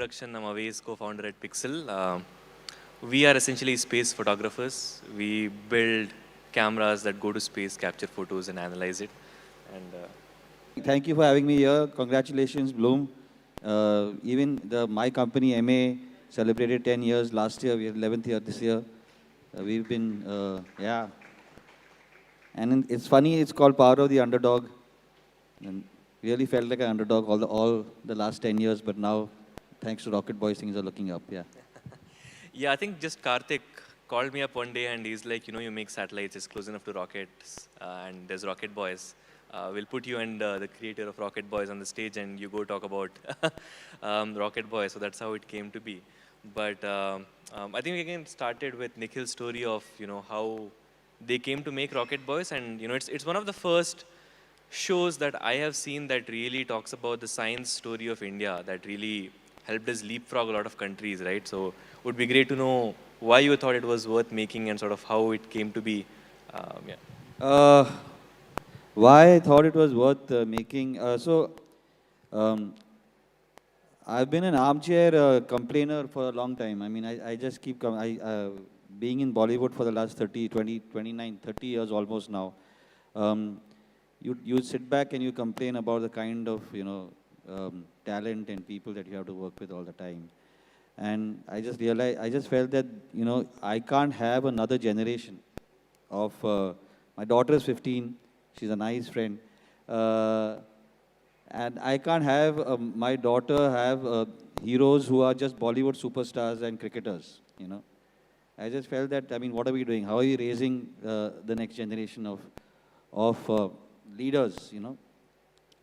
introduction. I'm Awais, co-founder at Pixxel. We are essentially space photographers. We build cameras that go to space, capture photos, and analyze it. And Thank you for having me here. Congratulations, Bloom. Even my company, MA, celebrated 10 years last year. We are 11th year this year. We've been, yeah. And it's funny, it's called Power of the Underdog. And really felt like an underdog all the last 10 years, but now, thanks to Rocket Boys, things are looking up, yeah. yeah, I think just Karthik called me up one day and he's like, you make satellites, it's close enough to rockets, and there's Rocket Boys. We'll put you and the creator of Rocket Boys on the stage and you go talk about Rocket Boys. So that's how it came to be. But I think we again started with Nikhil's story of, how they came to make Rocket Boys. And, it's one of the first shows that I have seen that really talks about the science story of India that really helped us leapfrog a lot of countries, right? So it would be great to know why you thought it was worth making and sort of how it came to be. Yeah. Why I thought it was worth making. I've been an armchair complainer for a long time. I mean, I just keep being in Bollywood for the last 30, 20, 29, 30 years almost now. You sit back and you complain about the kind of, talent and people that you have to work with all the time. And I just realized, I just felt that, I can't have another generation of, my daughter is 15, she's a nice friend. And I can't have my daughter have heroes who are just Bollywood superstars and cricketers, I just felt that, I mean, what are we doing? How are we raising the next generation of leaders,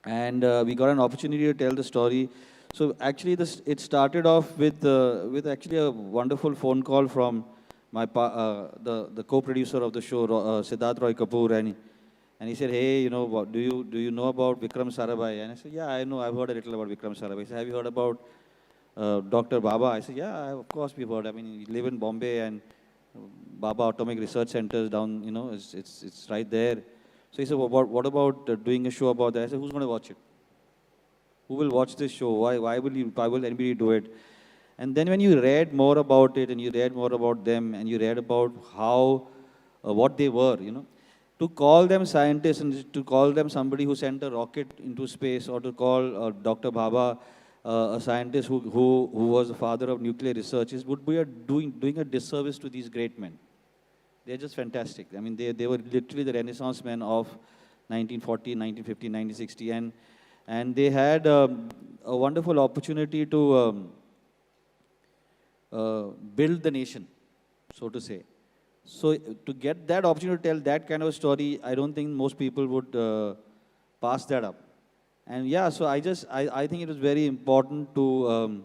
And we got an opportunity to tell the story. So actually, it started off with actually a wonderful phone call from my the co-producer of the show, Siddharth Roy Kapoor, and he said, hey, what, do you know about Vikram Sarabhai? And I said, yeah, I know. I've heard a little about Vikram Sarabhai. He said, have you heard about Dr. Baba? I said, yeah, of course we've heard. I mean, we live in Bombay and Baba Atomic Research Center is down, it's right there. So he said, well, what about doing a show about that? I said, who's going to watch it? Who will watch this show? Why will anybody do it? And then when you read more about it and you read more about them and you read about how, what they were, to call them scientists and to call them somebody who sent a rocket into space, or to call Dr. Baba a scientist who was the father of nuclear research, would be doing a disservice to these great men. They're just fantastic. I mean, they were literally the Renaissance men of 1940, 1950, 1960. And they had a wonderful opportunity to build the nation, so to say. So to get that opportunity to tell that kind of a story, I don't think most people would pass that up. And yeah, so I think it was very important to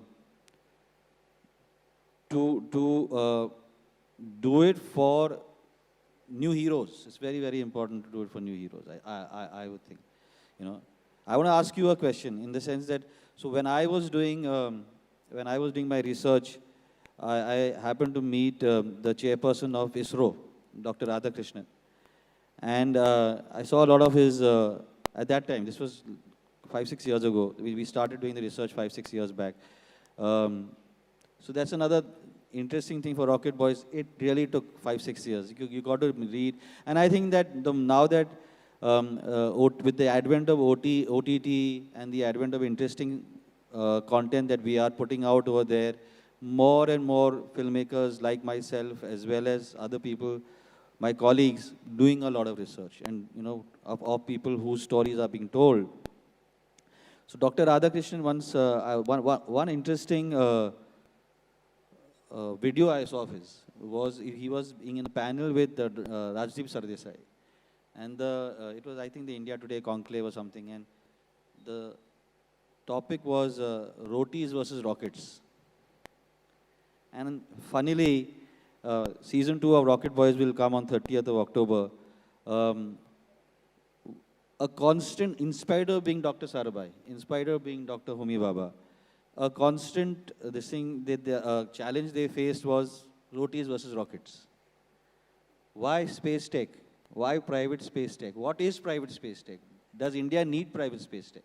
do it for new heroes. It's very, very important to do it for new heroes, I would think. I want to ask you a question in the sense that, so when I was doing my research, I happened to meet the chairperson of ISRO, Dr. Radhakrishnan. And I saw a lot of his, at that time, this was 5-6 years ago. We started doing the research 5-6 years back. So that's another interesting thing for Rocket Boys. It really took 5-6 years. You got to read. And I think that now that with the advent of OTT and the advent of interesting content that we are putting out over there, more and more filmmakers like myself, as well as other people, my colleagues, doing a lot of research and, of people whose stories are being told. So Dr. Radhakrishnan once, one interesting video I saw of his was, he was in a panel with Rajdeep Sardesai. And it was, I think, the India Today conclave or something. And the topic was rotis versus rockets. And funnily, season 2 of Rocket Boys will come on 30th of October. A constant, in spite of being Dr. Sarabhai, in spite of being Dr. Homi Bhabha, a constant challenge they faced was rotis versus rockets. Why space tech? Why private space tech? What is private space tech? Does India need private space tech?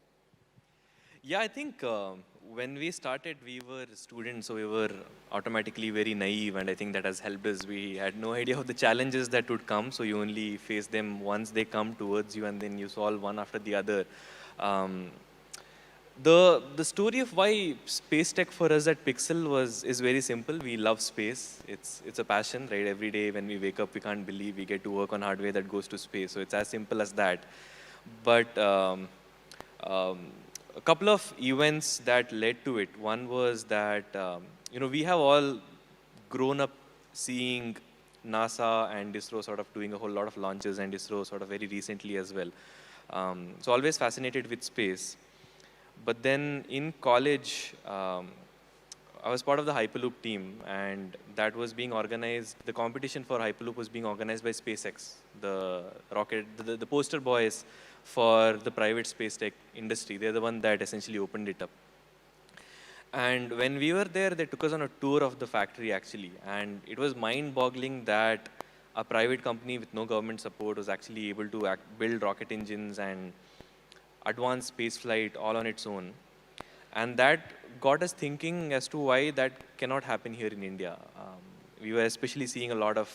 Yeah, I think when we started, we were students, so we were automatically very naive, and I think that has helped us. We had no idea of the challenges that would come, so you only face them once they come towards you, and then you solve one after the other. Um, the story of why space tech for us at Pixxel is very simple. We love space. It's a passion, right? Every day when we wake up, we can't believe we get to work on hardware that goes to space. So it's as simple as that. But um, a couple of events that led to it. One was that we have all grown up seeing NASA and ISRO sort of doing a whole lot of launches, and ISRO sort of very recently as well. So always fascinated with space. But then in college, I was part of the Hyperloop team, and that was being organized. The competition for Hyperloop was being organized by SpaceX, the rocket, the poster boys for the private space tech industry. They're the one that essentially opened it up. And when we were there, they took us on a tour of the factory actually, and it was mind-boggling that a private company with no government support was actually able to build rocket engines and advanced space flight all on its own. And that got us thinking as to why that cannot happen here in India. We were especially seeing a lot of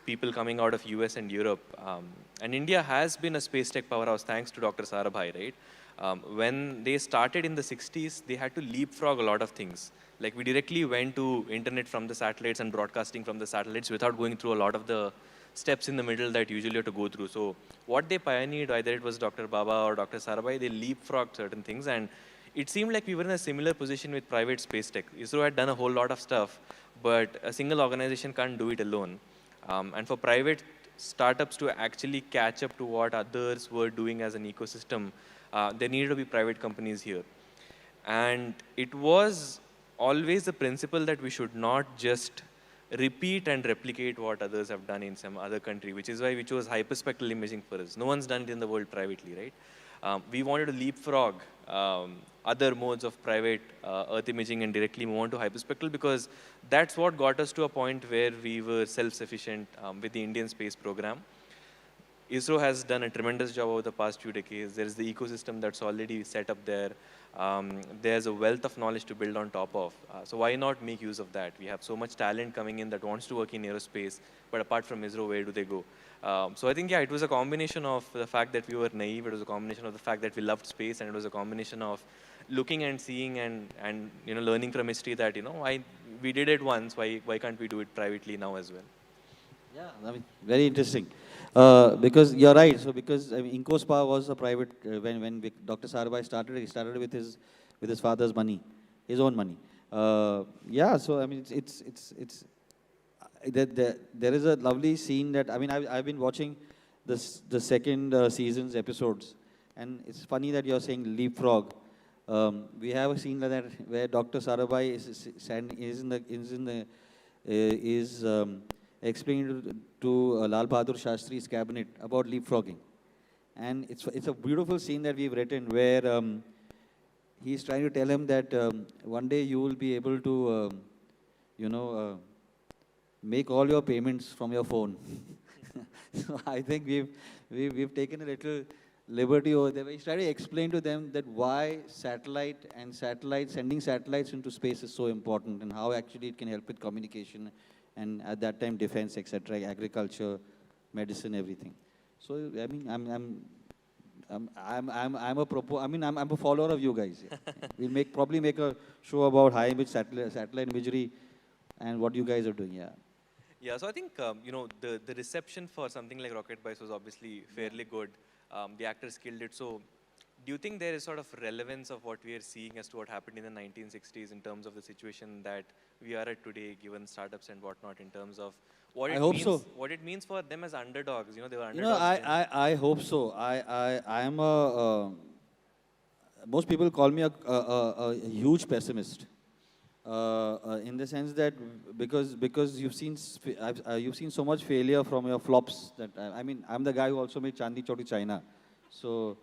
people coming out of US and Europe. And India has been a space tech powerhouse thanks to Dr. Sarabhai, right? When they started in the 60s, they had to leapfrog a lot of things. Like we directly went to internet from the satellites and broadcasting from the satellites without going through a lot of the steps in the middle that usually you have to go through. So what they pioneered, either it was Dr. Baba or Dr. Sarabhai, they leapfrogged certain things. And it seemed like we were in a similar position with private space tech. ISRO had done a whole lot of stuff, but a single organization can't do it alone. And for private startups to actually catch up to what others were doing as an ecosystem, there needed to be private companies here. And it was always the principle that we should not just repeat and replicate what others have done in some other country, which is why we chose hyperspectral imaging for us. No one's done it in the world privately, right? We wanted to leapfrog other modes of private Earth imaging and directly move on to hyperspectral, because that's what got us to a point where we were self-sufficient with the Indian space program. ISRO has done a tremendous job over the past few decades. There is the ecosystem that's already set up there. There's a wealth of knowledge to build on top of. So why not make use of that? We have so much talent coming in that wants to work in aerospace, but apart from ISRO, where do they go? So I think, yeah, it was a combination of the fact that we were naive, it was a combination of the fact that we loved space, and it was a combination of looking and seeing and learning from history that, we did it once, why can't we do it privately now as well? Yeah, I mean, very interesting. Because you're right. So because I mean, Incospa was a private when Dr. Sarabhai started, he started with his father's money, his own money. Yeah. So I mean, there is a lovely scene that I mean I've been watching the second season's episodes, and it's funny that you're saying leapfrog. We have a scene like that where Dr. Sarabhai is explaining to Lal Bahadur Shastri's cabinet about leapfrogging. And it's a beautiful scene that we've written where he's trying to tell him that one day you will be able to, make all your payments from your phone. So I think we've taken a little liberty over there. He's trying to explain to them that why sending satellites into space is so important, and how actually it can help with communication, and at that time defense, etc., agriculture, medicine, everything. So I mean, I'm a follower of you guys. Yeah. We'll probably make a show about high image satellite imagery and what you guys are doing. Yeah. Yeah, so I think, the reception for something like Rocket Boys was obviously fairly good. The actors killed it. So do you think there is sort of relevance of what we are seeing as to what happened in the 1960s in terms of the situation that we are at today, given startups and whatnot, in terms of what it means, what it means for them as underdogs? They were underdogs. I hope so. I am most people call me a huge pessimist. In the sense that because you've seen so much failure from your flops that I mean I'm the guy who also made Chandni Chowki China, so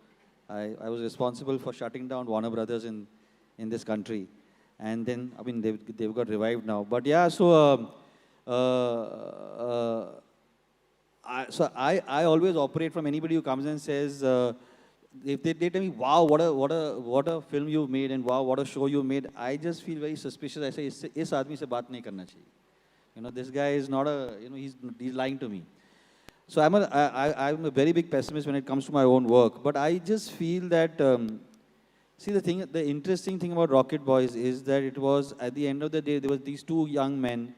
I was responsible for shutting down Warner Brothers in this country, and then I mean they've got revived now. But yeah, so I always operate from anybody who comes and says if they tell me, wow, what a film you made, and wow, what a show you made, I just feel very suspicious. I say, is आदमी से बात नहीं करना चाहिए. This guy is not a, he's lying to me. So I'm a very big pessimist when it comes to my own work. But I just feel that, see, the interesting thing about Rocket Boys is that it was, at the end of the day, there was these two young men.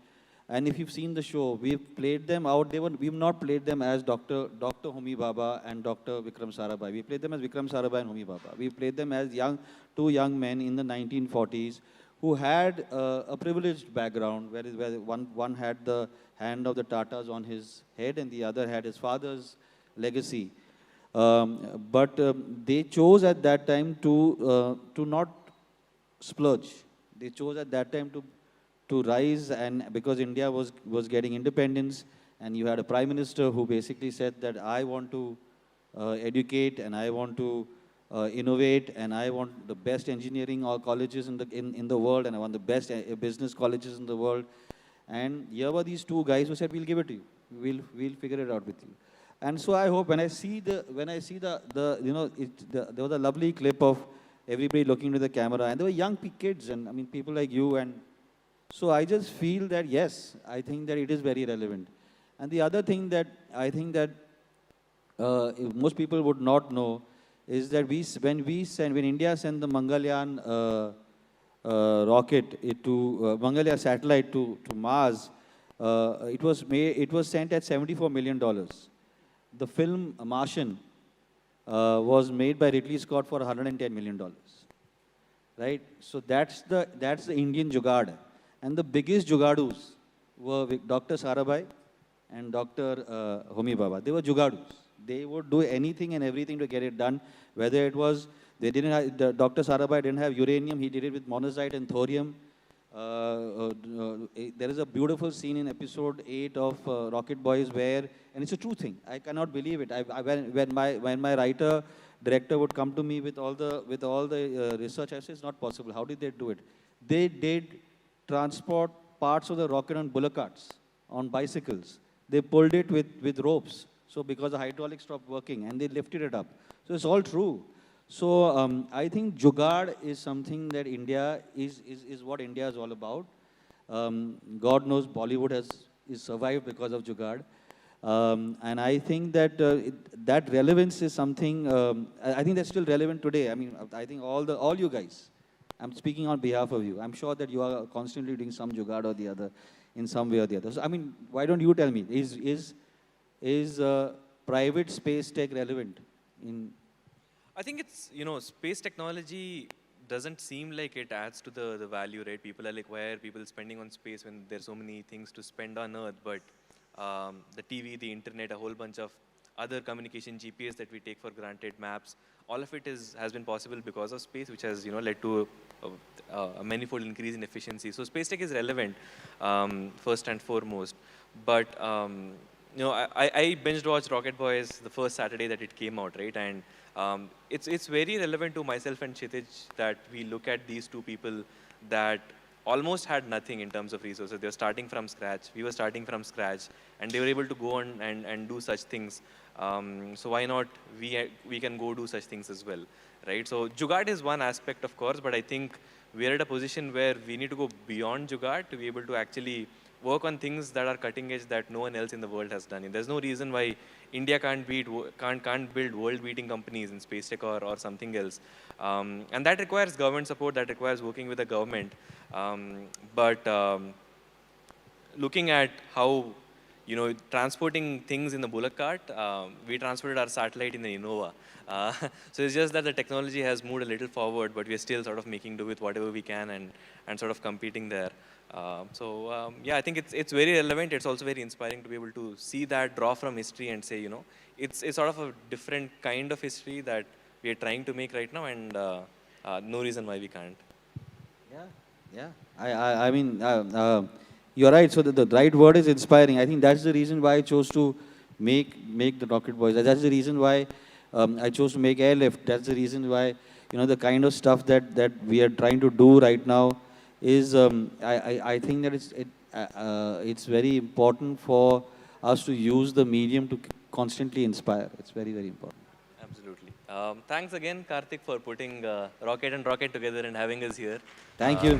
And if you've seen the show, we've played them out. We've not played them as Dr. Homi Baba and Dr. Vikram Sarabhai. We played them as Vikram Sarabhai and Homi Baba. We played them as two young men in the 1940s who had a privileged background, where one had the hand of the Tatas on his head and the other had his father's legacy. But they chose at that time to not splurge. They chose at that time to rise, and because India was getting independence, and you had a prime minister who basically said that I want to educate, and I want to innovate, and I want the best engineering or colleges in the world, and I want the best business colleges in the world. And here were these two guys who said, we'll give it to you. We'll figure it out with you. And so I hope when I see there was a lovely clip of everybody looking to the camera, and there were young kids, and I mean people like you, and so I just feel that yes, I think that it is very relevant. And the other thing that I think that most people would not know is that when India sent the Mangalyaan rocket Mangalyaan satellite to Mars, it was sent at $74 million. The film Martian was made by Ridley Scott for $110 million, right? So that's the Indian jugaad, and the biggest jugaadus were Dr. Sarabhai and Dr. Homi Baba. They were jugaadus. They would do anything and everything to get it done. Whether it was Dr. Sarabhai didn't have uranium, he did it with monazite and thorium. There is a beautiful scene in episode 8 of Rocket Boys where, and it's a true thing, I cannot believe it. When my writer director would come to me with all the research, I say it's not possible. How did they do it? They did transport parts of the rocket on bullock carts, on bicycles. They pulled it with ropes. So because the hydraulics stopped working, and they lifted it up. So it's all true. So I think jugaad is something that India is what India is all about. God knows Bollywood is survived because of jugaad. And I think that that relevance is something, I think that's still relevant today. I mean, I think all you guys, I'm speaking on behalf of you. I'm sure that you are constantly doing some jugaad or the other in some way or the other. So, I mean, why don't you tell me, is private space tech relevant in? I think it's, space technology doesn't seem like it adds to the value, right? People are like, why are people spending on space when there's so many things to spend on Earth? But the TV, the internet, a whole bunch of other communication, GPS that we take for granted, maps, all of it has been possible because of space, which has, led to a manifold increase in efficiency. So space tech is relevant, first and foremost. But, I binge watched Rocket Boys the first Saturday that it came out, right? And it's very relevant to myself and Kshitij that we look at these two people that almost had nothing in terms of resources. They were starting from scratch. We were starting from scratch, and they were able to go on and do such things. So why not we can go do such things as well, right? So jugaad is one aspect, of course, but I think we're at a position where we need to go beyond jugaad to be able to actually work on things that are cutting edge that no one else in the world has done. And there's no reason why India can't build world-beating companies in space tech or something else. And that requires government support, that requires working with the government. But looking at how, transporting things in the bullock cart, we transported our satellite in the Innova. So it's just that the technology has moved a little forward, but we're still sort of making do with whatever we can and sort of competing there. Yeah, I think it's very relevant. It's also very inspiring to be able to see that, draw from history and say, it's sort of a different kind of history that we are trying to make right now, and no reason why we can't. Yeah. I mean, you're right. So the right word is inspiring. I think that's the reason why I chose to make the Rocket Boys. That's the reason why I chose to make Airlift. That's the reason why, the kind of stuff that we are trying to do right now is, I think that it's very important for us to use the medium to constantly inspire. It's very, very important. Absolutely. Thanks again, Karthik, for putting Rocket and Rocket together and having us here. Thank you.